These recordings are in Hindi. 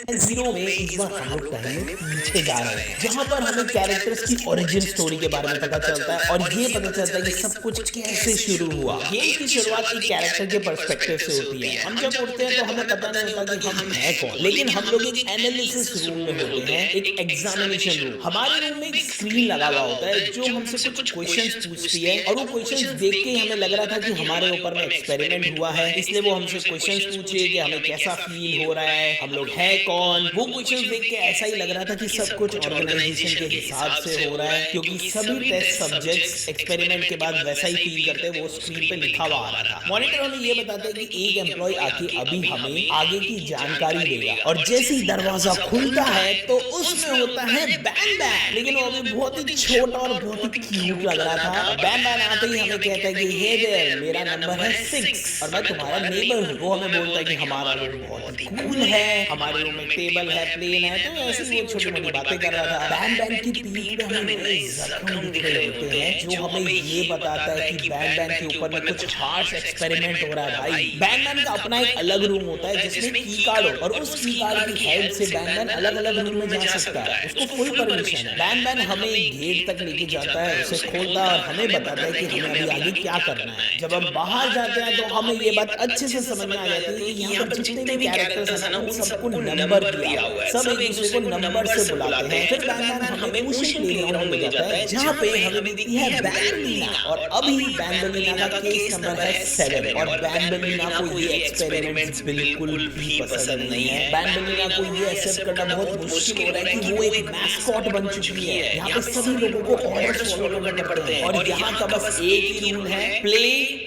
जीरो में इस बार हम लोग पहले पीछे जा रहे हैं, जहाँ पर हमें कैरेक्टर्स की ओरिजिन स्टोरी के बारे में पता चलता है और ये पता चलता है कि सब कुछ कैसे शुरू हुआ। गेम की शुरुआत एक कैरेक्टर के पर्सपेक्टिव से होती है। हम जब उठते हैं तो हमें पता नहीं होता कि हम हैं कौन, लेकिन हम लोग एक एनालिसिस रूम में होते हैं, एक एग्जामिनेशन रूम। हमारे रूम में एक स्क्रीन लगा हुआ होता है जो हमसे कुछ क्वेश्चंस पूछती है, और वो क्वेश्चंस देख के हमें लग रहा था कि हमारे ऊपर में एक्सपेरिमेंट हुआ है, इसलिए वो हमसे क्वेश्चंस पूछे कि हमें कैसा फील हो रहा है, हम लोग हैं कौन। वो क्वेश्चंस देख के ऐसा ही लग रहा था कि सब कुछ ऑर्गेनाइजेशन के हिसाब से हो रहा है, क्योंकि सभी टेस्ट सब्जेक्ट्स एक्सपेरिमेंट के बाद वैसा ही फील करते हैं, वो स्क्रीन पे लिखा हुआ आ रहा था। मॉनिटर हमें ये बताता है कि एक एम्प्लॉय आके अभी हमें आगे की जानकारी देगा, और जैसे ही दरवाजा खुलता है तो उसमें होता है बैन बैन। लेकिन वो अभी बहुत ही छोटा और बहुत ही क्यूट लग रहा था। बैन बैन आते ही हमें कहता है कि हे देयर, मेरा नंबर है 6 और मैं तुम्हारा नेबर हूँ। वो हमें बोलता है कि हमारा रूम बहुत ही कूल है, हमारे रूम में टेबल है, प्लेन है, तो ऐसे ही वो छोटी मोटी बातें कर रहा था। बैन बैन की पीठ पे हमें नए जख्म दिख रहे होते हैं, जो हमें ये बताता है कि बैन बैन के ऊपर में कुछ हार्श एक्सपेरिमेंट हो रहा है। भाई बैन बैन का अपना एक अलग रूम होता है जिसमें की कार्ड हो, और उस की कार्ड की हेल्प से बैन बैन अलग अलग रूम में जा सकता है, उसको फुल परमिशन है। बैन बैन हमें गेट तक लेके जाता है, उसे खोलता है और हमें बताता है कि हमें अभी आगे क्या करना है। जब हम बाहर जाते हैं तो हमें ये बात अच्छे से समझ में आ जाती है कि यहाँ पर जितने भी कैरेक्टर्स हैं ना, उन सबको नंबर दिया हुआ है, सब एक दूसरे को नंबर से बुलाते हैं। फिर बैन बैन हमें उसी प्लेग्राउंड में ले जाता है जहाँ पे हमें मिलती है बैंबलिना, और अभी बैंबलिना का केस नंबर है 7, और बैंबलिना को ये एक्सपेरिमेंट्स बिल्कुल भी पसंद नहीं है। बैंबलिना को ये एक्सेप्ट करना बहुत मुश्किल हो रहा है कि वो एक मैस्कॉट बन चुकी है। यहाँ पे सभी लोगों को ऑर्डर्स फॉलो करने पड़ते हैं, और यहाँ का बस एक ही रूल है, प्ले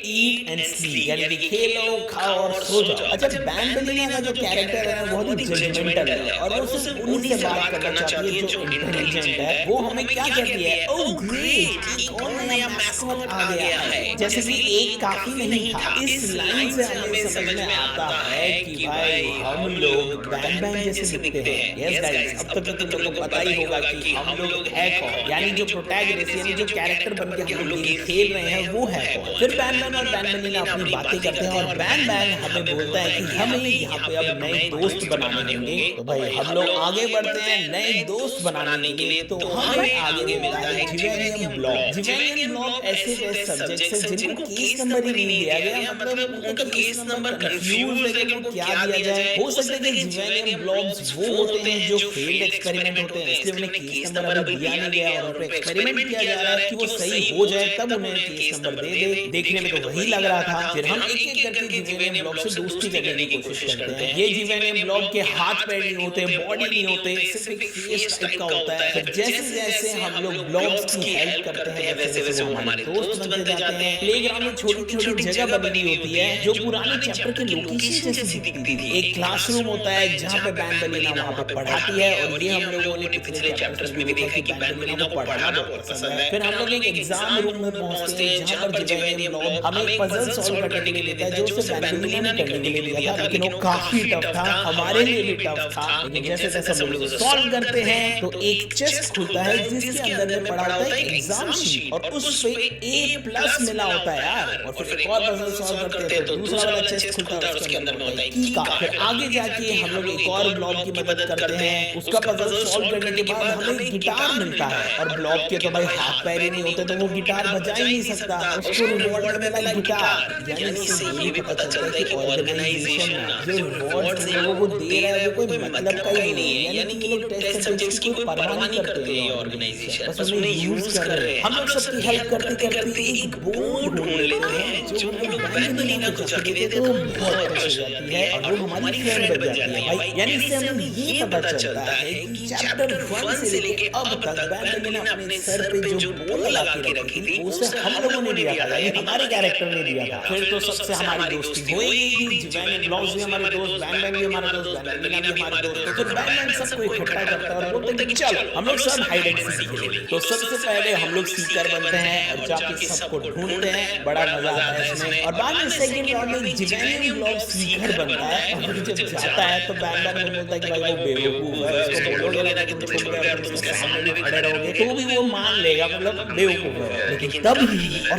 ईट एंड स्लीप, यानी कि खेलो खाओ और सो जाओ। अच्छा, बैंबलिना का जो कैरेक्टर है वो बहुत ही जजमेंटल है, और वो सिर्फ उन्हीं से बात करना चाहती है जो इंटेलिजेंट है। वो हमें क्या कहती है, ओह ग्रेट, एक और नया मैस्कॉट आ गया है, जैसे कि एक काफी नहीं था। इस लाइन से हमें समझ में आता है कि भाई हम लोग बैन बैन जैसे दिखते हैं। यस गाइस, अब तक तो तुम लोगों को पता ही होगा कि हम लोग है कौन, यानी जो प्रोटैगनिस्ट यानी जो कैरेक्टर बन के हम लोग खेल रहे हैं वो है कौन। फिर बैन बैन और बैंबलिना अपनी बातें करते हैं, और बैन बैन हमें बोलता है कि हमें यहाँ पे अब नए दोस्त बनाने होंगे। तो भाई हम लोग आगे बढ़ते हैं नए दोस्त बनाने के लिए। तो हमें आगे मिलता है जिवेनियम ब्लॉक। जिवेनियम ब्लॉक ऐसे टेस्ट सब्जेक्ट्स हैं जिनको केस नंबर ही नहीं दिया गया, मतलब उनका केस नंबर कंफ्यूज है कि उनको क्या दिया जाए। हो सकता है कि जिवेनियम ब्लॉक्स वो होते हैं जो फेल्ड एक्सपेरिमेंट होते हैं, इसलिए उन्हें केस नंबर अभी दिया नहीं गया, और उन पे एक्सपेरिमेंट किया जा रहा है कि वो सही हो जाए तब उन्हें केस नंबर दे दे। देखने में तो वही लग रहा था। फिर हम एक एक करके जिवेनियम ब्लॉक से दोस्ती करने की कोशिश करते हैं। ये जिवेनियम ब्लॉक के हाथ पैर नहीं होते, बॉडी नहीं होते, सिर्फ एक फेस टाइप का होता है। फिर जैसे जैसे हम लोग ब्लॉक्स की हेल्प करते हैं वैसे वैसे वो हमारे दोस्त बनते जाते हैं। प्लेग्राउंड में छोटी छोटी जगह बनी होती है जो पुराने चैप्टर के लोकेशन जैसी दिखती थी। एक क्लासरूम होता है जहाँ पे बैंबलिना वहाँ पे पढ़ाती है, और ये हम लोगों ने पिछले चैप्टर्स में भी देखा कि बैंबलिना को पढ़ाना बहुत पसंद है। फिर हम लोग एक एग्जाम रूम में पहुंचते हैं जहाँ पर जिवेनियम ब्लॉक हमें पजल सॉल्व करने के लिए देता है, जो उसे बैंबलिना ने करने के लिए दिया था, लेकिन वो काफी टफ था, हमारे लिए भी टफ था। लेकिन जैसे जैसे हम लोग सॉल्व करते हैं तो एक चेस्ट खुलता है जिसके अंदर में पड़ा होता है एग्जाम शीट, और उस पे A+ मिला होता है यार। और फिर एक और पजल सॉल्व करते हैं तो दूसरा वाला चेस्ट खुलता है, उसके अंदर में होता है की का। फिर आगे जाके हम लोग एक और ब्लॉक की मदद करते हैं, उसका पजल सॉल्व करने के बाद हमें गिटार मिलता है, और ब्लॉक के तो भाई हाथ पैर ही नहीं होते तो वो गिटार बजा ही नहीं सकता, उसको रिवॉर्ड में मिला गिटार। यानी इससे ये भी पता चलता है कि ऑर्गेनाइजेशन जो रिवॉर्ड लोगों को दे रहा है वो कोई मतलब का ही नहीं है, यानी कि ये लोग टेस्ट सब्जेक्ट्स की कोई परवाह नहीं करते हैं ऑर्गेनाइजेशन, बस उन्हें यूज कर रहे हैं। हम लोग सबकी हेल्प करते करते एक बोर्ड ढूंढ लेते हैं जो हम लोग बैंबलिना को जाके देते तो बहुत खुश हो जाती है, और वो हमारी फ्रेंड बन जाती है भाई। यानी इससे हमें ये पता चलता है कि चैप्टर 1 से लेके अब तक बैंबलिना अपने सर पे जो बोल लगा के रखी थी उसे हम लोगों ने दिया था, यानी हमारे कैरेक्टर ने दिया था। फिर तो सबसे हमारी दोस्ती होएगी कि जिवेनियम ब्लॉक्स भी हमारे दोस्त, बैन बैन भी हमारे दोस्त, बैंबलिना भी हमारे दोस्त। तो फिर बैन बैन सबको इकट्ठा करता है और बोलते हैं कि चलो हम लोग सब हाइड एंड सीक खेलेंगे। तो सबसे पहले हम लोग सीकर बनते हैं और जाके सबको ढूंढते हैं, बड़ा मजा आता है इसमें। और बाद में सेकंड राउंड में जिवेनियम ब्लॉक सीकर बनता है, और जब जाता है तो बैन बैन बोलता है कि भाई वो बेवकूफ है, उसको बोलोगे ना कि तुम छुप गए और उसके सामने भी खड़े रहोगे तो भी वो मान लेगा, मतलब बेवकूफ है। लेकिन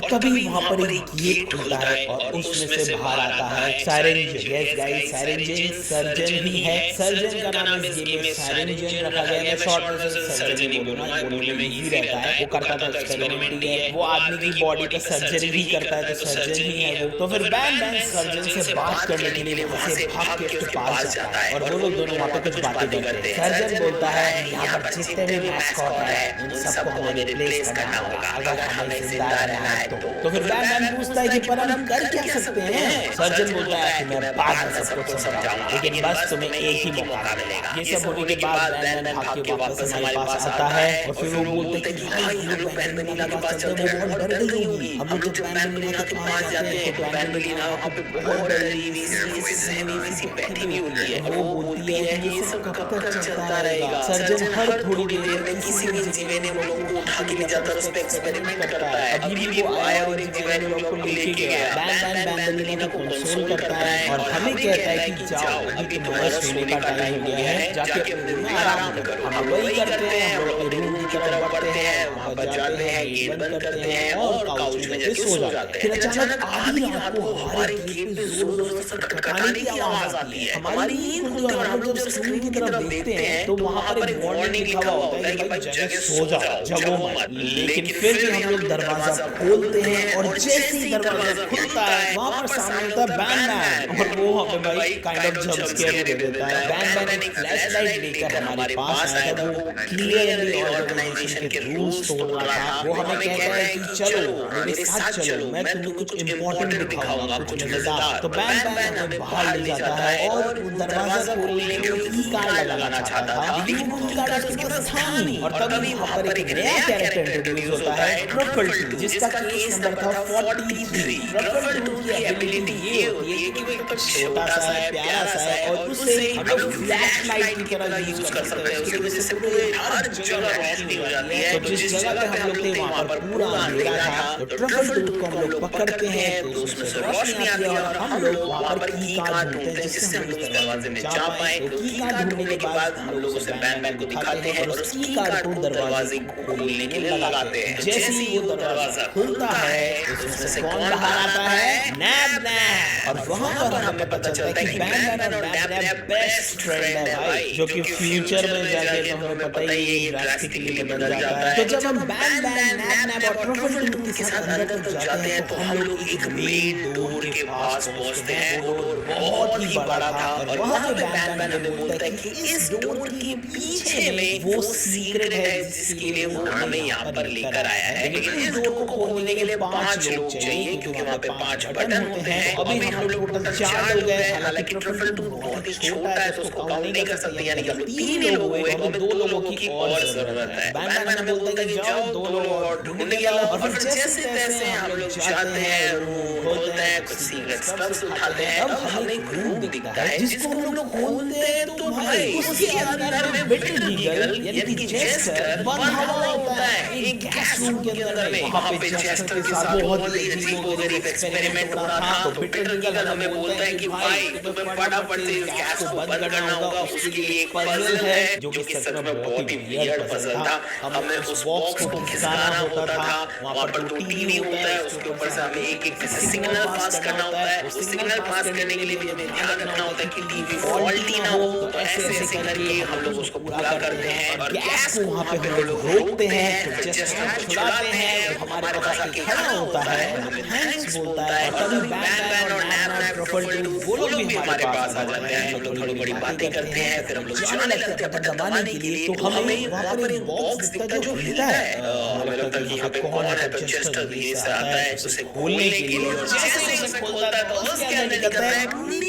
तभी वहां पर एक गेट खुलता है और उसमें से बाहर आता है साइरेंजन। यस गाइस, साइरेंजन सर्जन ही है, सर्जन का नाम इस गेम में साइरेंजन रखा गया है। शॉर्ट में से सर्जन ही बोलूंगा, बोलने में इजी रहता है। वो करता था एक्सपेरिमेंट ही है, वो आदमी की बॉडी पे सर्जरी भी करता है, तो सर्जन ही है वो। तो फिर बैन बैन सर्जन से बात करने के लिए वहां से भाग के उसके पास जाता है और वो लोग दोनों वहां पे कुछ बातें करते हैं। सर्जन बोलता है यहाँ पर जितने भी मैस्कॉट है उन सबको हमें रिप्लेस करना होगा अगर हमें जिंदा रहना है तो फिर बैन बैन पूछता है कि पर हम कर क्या सकते हैं। सर्जन बोलता है कि मैं बाद में सब कुछ समझाऊंगा, लेकिन बस तुम्हें एक ही मौका मिलेगा। ये सब होने के बाद बैन बैन भाग के वापस हमारे पास आता है और फिर वो बोलते हैं कि भाई हम लोग बैन बैन के पास चलते हैं, वो बहुत डर गई होगी। हम लोग जब बैन बैन के पास जाते हैं तो बैन बैन वहाँ पे बहुत डर रही बैठी हुई होती है। वो बोलती है कि ये सब कब तक चलता रहेगा। सर्जन हर थोड़ी देर में किसी भी जगह ने वो लोग को उठा के ले जाता है, उस पे एक्सपेरिमेंट करता है। अभी भी वो आया और एक जगह ने लोग को लेके गया। बैन बैन बैन को कंसोल करता है और हमें कहता है कि जाओ अभी तुम्हारा सोने का टाइम हो गया है, जाके अपने रूम में आराम करो। हम वही करते हैं, हम लोग अपने रूम की तरफ बढ़ते हैं, वहां पर जाते हैं, गेट बंद करते हैं और काउच में जाके सो जाते हैं। फिर अचानक आधी रात को हमारे गेट पे जोर जोर से खटखटाने की आवाज आती है। हमारी नींद खुलती है और हम लोग जब स्क्रीन की तरफ देखते हैं तो वहां पर एक वार्निंग लिखा हुआ होता है कि भाई जगह सो जाओ, जगो मत। लेकिन फिर भी हम लोग दरवाजा खोलते हैं और जैसे ही दरवाजा खुलता है वहां पर सामने होता है बैन बैन और वो हमें भाई काइंड ऑफ जंप स्केयर दे देता है। बैन बैन एक फ्लैशलाइट लेकर हमारे पास आया था, वो क्लियरली ऑर्गेनाइजेशन के रूल्स तोड़ रहा था। वो हमें कहता है कि चलो मेरे साथ चलो, मैं तुम्हें कुछ इंपॉर्टेंट दिखाऊंगा, कुछ मजेदार। तो बैन बैन हमें बाहर ले जाता है और वो दरवाजा खोलने के लिए की कार्ड लगाना चाहता था, लेकिन वो की कार्ड उसके पास था नहीं। और तभी वहां पर एक नया कैरेक्टर इंट्रोड्यूस होता है, ट्रफल टू, जिसका केस नंबर था 43। ट्रफल टू की एबिलिटी ये होती है कि वो एक छोटा सा है, प्यारा सा है और उसे हम लोग फ्लैश लाइट की तरह यूज कर सकते हैं। उसकी वजह से पूरे हर जगह रोशनी हो जाती है। तो जिस जगह पे हम लोग थे वहां पर पूरा अंधेरा था। तो ट्रफल टू को हम लोग पकड़ते हैं तो उसमें से रोशनी आती है और हम लोग वहां पर की कार्ड ढूंढते हैं जिससे हम लोग उस दरवाजे में जा पाए। तो की कार्ड ढूंढने के बाद हम लोग उसे बैन बैन को दिखाते हैं और उस की कार्ड को दरवाजे को खोलने के लिए लगाते हैं। जैसे ही वो दरवाजा खुलता है उसमें से कौन बाहर आता है? नैब नैब। और वहां पर हमें पता चलता है कि बैन बैन और नैब नैब बेस्ट फ्रेंड है भाई, जो कि फ्यूचर में जाके तो हमें पता ही है ये ड्रास्टिकली बदल जाता है। तो जब हम बैन बैन नैब नैब और ट्रफल टू के साथ अंदर तक जाते हैं तो हम लोग एक मेन डोर के पास पहुंचते हैं। वो डोर बहुत ही बड़ा था और वहां पे बैन बैन हमें बोलता है कि इस डोर के पीछे में वो सीक्रेट है जिसके लिए वो हमें यहाँ पर लेकर आया है। लेकिन इस डोर को खोलने के लिए 5 लोग चाहिए क्योंकि वहाँ पे 5 बटन होते हैं। अभी हम लोग टोटल 4 लोग हैं, हालांकि ट्रफल टू बहुत ही छोटा है तो उसको काउंट नहीं कर सकते, यानी कि हम 3 लोग हुए, हमें 2 लोगों की और जरूरत है। बैन बैन हमें बोलता है कि जाओ 2 लोग और ढूंढने के लिए। और फिर जैसे तैसे हम लोग जाते हैं, रूम खोलते हैं, कुछ सीक्रेट स्टफ्स उठाते हैं। अब हमें एक रूम दिखता है जिसको हम लोग खोलते हैं तो भाई उसके अंदर में बिटर लीगल यानी कि जेस्टर बंद हुआ होता है एक गैस रूम के अंदर में। वहां पे जेस्टर के साथ बहुत ही अजीब एक्सपेरिमेंट हो रहा था। तो बिटर लीगल हमें बोलता है कि भाई तुम्हें फटाफट से इस गैस को बंद करना होगा। उसके लिए एक पजल है जो कि सच में बहुत ही वियर्ड पजल था। हमें उस बॉक्स को खिसकाना होता था। वहां पर 2 टीवी होता है, उसके ऊपर से हमें एक एक सिग्नल पास करना होता है। उस सिग्नल पास करने के लिए भी हमें ध्यान रखना होता है कि टीवी फॉल्टी ना हो। तो ऐसे ऐसे करके हम लोग उसको पूरा करते हैं और गैस को वहां पे हम लोग रोकते हैं। तो जैसे हम छुड़ाते हैं तो हमारे पास आके खड़ा होता है, थैंक्स बोलता है। और तभी बैन बैन और नैब नैब ट्रफल टू वो लोग भी हमारे पास आ जाते हैं। हम लोग थोड़ी बड़ी बातें करते हैं, फिर हम लोग जाने लगते हैं बटन दबाने के लिए। तो हमें वहां पर एक बॉक्स दिखता है जो हिलता है। हमें लगता है कि यहाँ पे कौन है, तो चेस्टर धीरे से आता है उसे खोलने के लिए। जैसे उसे खोलता है तो उसके अंदर निकलता है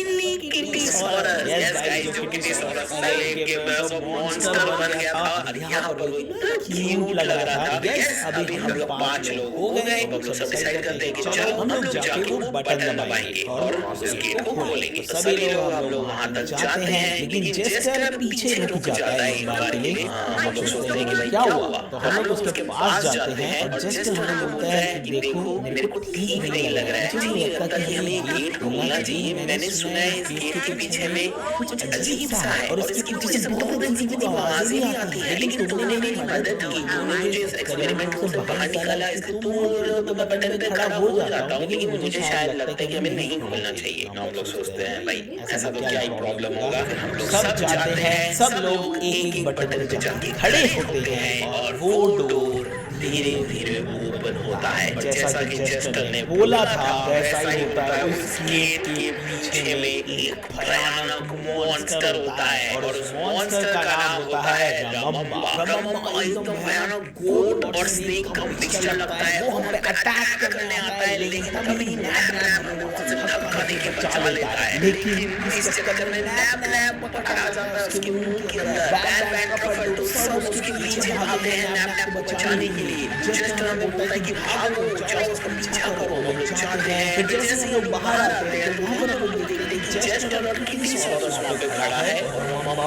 किटी सॉरस। यस गाइस, जो किटी सॉरस के मॉन्स्टर बन गया था और यहाँ पर वो क्यूट लग रहा था। यस, अभी हम लोग 5 लोग हो गए। हम लोग सब डिसाइड करते हैं कि चलो हम लोग जाके वो बटन दबाएंगे और उस गेट को खोलेंगे। तो सभी लोग हम लोग वहां तक जाते हैं, लेकिन जेस्टर पीछे रुक जाता है एक बार के लिए। हम लोग सोचते हैं कि क्या हुआ, तो हम लोग उसके पास जाते हैं और जेस्टर हमें बोलता है कि देखो मेरे को ठीक नहीं लग रहा है, मुझे नहीं लगता कि हमें गेट खोलना चाहिए। मैंने सुना है इस गेट के पीछे में कुछ अजीब सा है और इसके पीछे से बहुत अजीब अजीब आवाजें भी आती है, लेकिन तुमने मेरी मदद की, तुमने मुझे इस एक्सपेरिमेंट से बाहर निकाला, इसलिए तुम बोल रहे हो तो मैं बटन पे खड़ा हो जाता हूँ, लेकिन मुझे शायद लगता है कि हमें नहीं खोलना चाहिए। हम लोग सोचते हैं भाई ऐसा तो क्या ही प्रॉब्लम होगा, फिर हम लोग सब जाते हैं, सब लोग एक एक बटन पे जाके खड़े होते हैं और वो डोर धीरे धीरे ओपन होता है। जैसा कि जेस्टर ने बोला था वैसा ही होता है। उस गेट के पीछे में एक भयानक मॉन्स्टर होता है और उस मॉन्स्टर का नाम होता है रमम्बा। रमम्बा एकदम भयानक गोट और स्नेक का मिक्सचर लगता है, वो हम पे अटैक करने आता है, लेकिन तभी नैब वहां से धक्का देके बचा लेता है। लेकिन इस चक्कर में नैब पकड़ा जाता है उसके मुंह के अंदर। बैन का फटो सब उसके पीछे भागते हैं नैब को बचाने के लिए। जेस्टर बोलता है कि भागो, जाओ उसका पीछा करो। हम जाते हैं, फिर जैसे लोग बाहर आते हैं तो वहां पर हम लोग देखते हैं कि जेस्टर और किसी और वहां पे खड़ा है और रमम्बा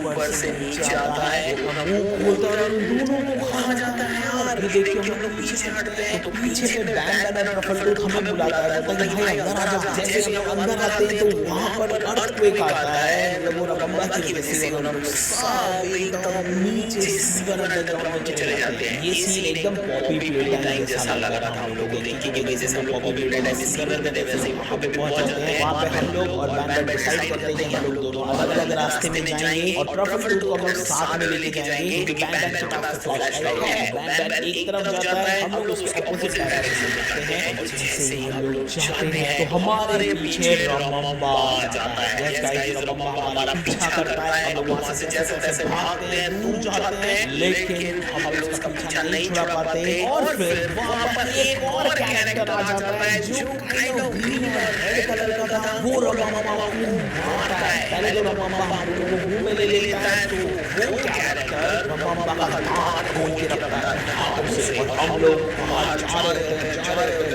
ऊपर से नीचे आता है, मुंह खोलता है और उन दोनों को खा जाता है। यार ये देख के हम लोग पीछे से हटते हैं तो पीछे से बैन और ट्रफलटूथ हमें बुलाता है, कहता है कि भाई अंदर आ जा। जैसे हम अंदर आते हैं तो वहां पर अर्थक्वेक आता है, मतलब वो रमम्बा की वजह से हम लोग सब एकदम नीचे सीवर अंडरग्राउंड में चले जाते हैं। ये सीन एकदम पॉपी प्लेटाइम जैसा लग रहा था हम लोगों को देख के, जैसे हम पॉपी प्लेटाइम में सीन करते थे वैसे वहां पे पहुंच जाते हैं। वहां पे हम लोग और बैन डिसाइड करते हैं कि हम लोग दोनों अलग-अलग रास्ते में जाएंगे और ट्रफलटूथ को हम लोग साथ में लेके जाएंगे, क्योंकि बैन के पास फ्लैश लाइट है। बैन एक तरफ जाता है, हम लोग उसके अपोजिट डायरेक्शन में जाते हैं और जैसे ही हम लोग जाते हैं तो हमारे पीछे रमम्बा आ जाता है। यस गाइस, रमम्बा हमारा पीछा करता है। हम लोग वहां से जैसे तैसे भागते हैं, दूर जाते हैं, लेकिन हम लोग उसका पीछा नहीं छुड़ा पाते। और फिर वहां पर एक और कैरेक्टर आ जाता है जो काइंड ऑफ ग्रीन और रेड कलर का था। वो रमम्बा को मारता है। पहले तो रमम्बा हम लोगों को मुंह में ले लेता है, तो वो कैरेक्टर रमम्बा का दांत खोल के रखता है हाथों से और हम लोग बाहर जा रहे हैं।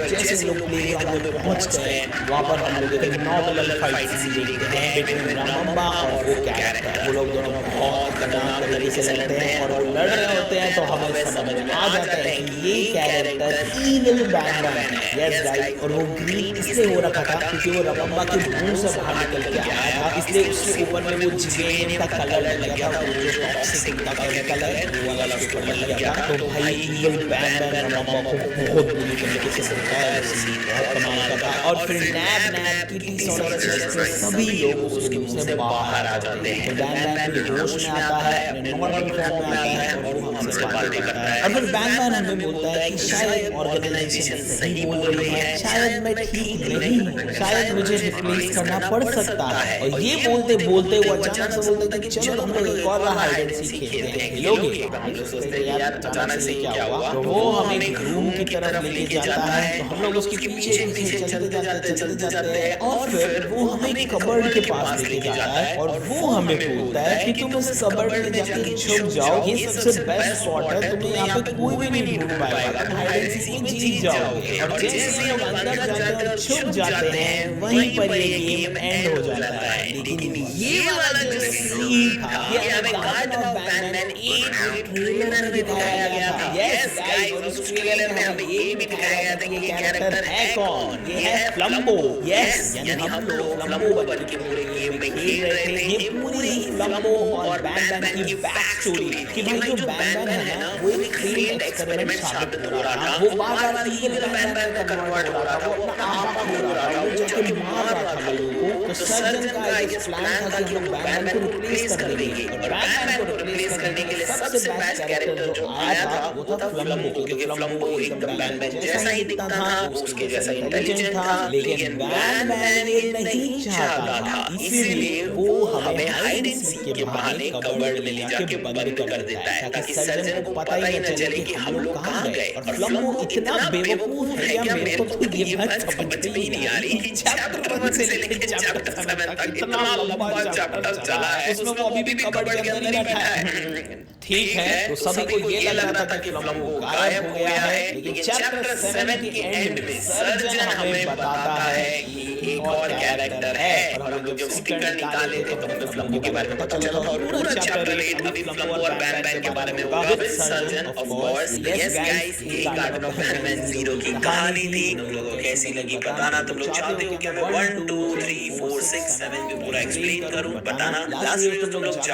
जैसे लोग प्लेग्राउंड में पहुंचते हैं वहां पर हम लोग एक नॉर्मल फाइट सीन देखते हैं बिटवीन रमम्बा और वो कैरेक्टर। वो लोग दोनों बहुत खतरनाक तरीके से लड़ते हैं और वो लड़ रहे होते हैं तो हमें समझ में आ जाता है कि ये कैरेक्टर ईविल बैन है। यस गाइस, और वो ग्रीन इसलिए हो रखा था क्योंकि वो रमम्बा के मुंह से बाहर निकल के आया था, इसलिए उसके ऊपर में वो जिगेनियम का कलर लग गया था, वो जो टॉक्सिक का केमिकल है वो वाला उसके ऊपर लग गया था। तो भाई ईविल बैन रमम्बा को बहुत बुरी तरीके से होता है, बहुत कमाल का था। और फिर नैब किटी और जेस्टर सभी लोग उसके मुंह से बाहर आ जाते हैं। तो बैन भी होश में आता है, अपने नॉर्मल फॉर्म में आता है और वो हमसे बातें करता है। और फिर बैन हमें बोलता है कि शायद ऑर्गेनाइजेशन सही बोल रही है, शायद मैं ठीक नहीं हूँ, शायद मुझे रिप्लेस करना पड़ सकता है। और ये बोलते बोलते वो अचानक से बोलते हैं कि चलो हम लोग एक और हाइड एंड सीक खेलते हैं, खेलोगे? हम लोग सोचते हैं यार अचानक से क्या हुआ। तो वो हमें एक रूम की तरफ लेके जाता है, तो हम लोग उसके पीछे पीछे चलते जाते हैं और फिर वो हमें कबर्ड के पास लेके जाता है और वो हमें बोलता है कि तुम इस कबर्ड में जाके छुप जाओ, ये सबसे बेस्ट स्पॉट है, तुम्हें यहाँ पे कोई भी नहीं ढूंढ पाएगा, तुम हाइड एंड सीक में जीत जाओगे। और जैसे लोग अंदर जाते हैं और छुप जाते हैं वहीं पर ये गेम एंड हो जाता है। लेकिन ये वाला जो सीन था ये हमें गार्डन ऑफ बैनमैन एक ट्रेलर में दिखाया गया था। यस गाइस, और उस ट्रेलर में हमें ये भी दिखाया गया था कि ये कैरेक्टर है कौन, ये है फ्लम्बो। यस, यानी हम लोग फ्लम्बो बन के पूरे गेम में खेल रहे थे। ये पूरी फ्लम्बो और बैनमैन की बैक स्टोरी कि भाई जो बैनमैन है ना वो एक फेल्ड एक्सपेरिमेंट साबित हो रहा था, वो बार-बार ईविल बैनमैन का कन्वर्ट हो रहा था, वो अपना आपा हो रहा था, वो जाके मार रहा था लोगों को। तो सर्जन का एक प्लान था कि हम लोग बैनमैन को रिप्लेस कर देंगे और बैनमैन को रिप्लेस करने के लिए सबसे बेस्ट कैरेक्टर जो आया था वो था फ्लम्बो, क्योंकि फ्लम्बो एकदम बैनमैन जैसा ही दिखता था, उसके जैसा इंटेलिजेंट था, लेकिन बैनमैन ये नहीं चाहता था, इसीलिए वो हमें हाइड एंड सीक के बहाने कबर्ड में ले जाके बंद कर देता है ताकि सर्जन को पता ही न चले कि हम लोग कहाँ गए। और फ्लम्बो इतना बेवकूफ है या मेरे को तो ये बात समझ में ही नहीं आ रही कि चैप्टर 1 से लेकर चैप्टर 7 तक इतना लंबा चैप्टर चला है, उसमें वो अभी भी कबर्ड के अंदर ही बैठा है। ठीक है, तो सभी को ये लग रहा था कि फ्लम्बो गायब हो गया है, लेकिन चैप्टर 7 के एंड में सर्जन हमें बताता है कि एक और कैरेक्टर है। और हम लोग जब स्टिकर निकाले थे तो हमें फ्लम्बो के बारे में पता चला था और पूरा चैप्टर 8 अभी फ्लम्पो और बैटमैन के बारे में होगा with surgeon of course. Yes guys, ये गार्डन ऑफ बैटमैन 0 की कहानी थी। तुम लोगों को कैसी लगी बताना। तुम लोग चाहते हो कि मैं 1 2 3 4 6 7 भी पूरा एक्सप्लेन करूं, बताना। लास्ट वीडियो तुम लोग